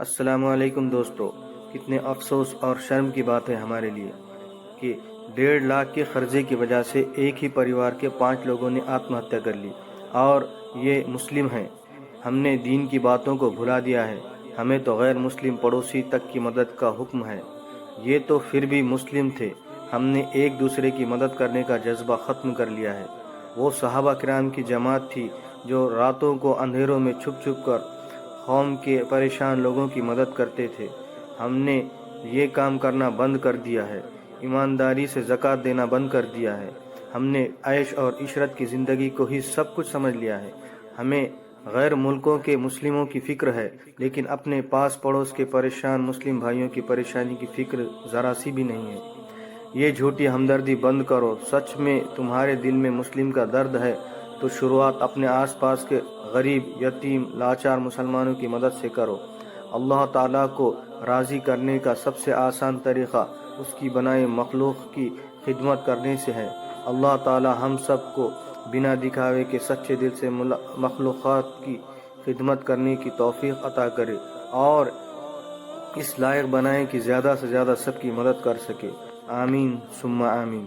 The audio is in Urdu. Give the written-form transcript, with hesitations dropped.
السلام علیکم دوستو، کتنے افسوس اور شرم کی بات ہے ہمارے لیے کہ 1.5 لاکھ کے قرضے کی وجہ سے ایک ہی پریوار کے 5 لوگوں نے آتم ہتیا کر لی، اور یہ مسلم ہیں۔ ہم نے دین کی باتوں کو بھلا دیا ہے، ہمیں تو غیر مسلم پڑوسی تک کی مدد کا حکم ہے۔ یہ تو پھر بھی مسلم تھے، ہم نے ایک دوسرے کی مدد کرنے کا جذبہ ختم کر لیا ہے۔ وہ صحابہ کرام کی جماعت تھی جو راتوں کو اندھیروں میں چھپ چھپ کر قوم کے پریشان لوگوں کی مدد کرتے تھے۔ ہم نے یہ کام کرنا بند کر دیا ہے، ایمانداری سے زکوٰۃ دینا بند کر دیا ہے۔ ہم نے عیش اور عشرت کی زندگی کو ہی سب کچھ سمجھ لیا ہے۔ ہمیں غیر ملکوں کے مسلموں کی فکر ہے، لیکن اپنے پاس پڑوس کے پریشان مسلم بھائیوں کی پریشانی کی فکر ذرا سی بھی نہیں ہے۔ یہ جھوٹی ہمدردی بند کرو۔ سچ میں تمہارے دل میں مسلم کا درد ہے تو شروعات اپنے آس پاس کے غریب، یتیم، لاچار مسلمانوں کی مدد سے کرو۔ اللہ تعالیٰ کو راضی کرنے کا سب سے آسان طریقہ اس کی بنائی مخلوق کی خدمت کرنے سے ہے۔ اللہ تعالیٰ ہم سب کو بنا دکھاوے کے سچے دل سے مخلوقات کی خدمت کرنے کی توفیق عطا کرے اور اس لائق بنائے کہ زیادہ سے زیادہ سب کی مدد کر سکے۔ آمین ثم آمین۔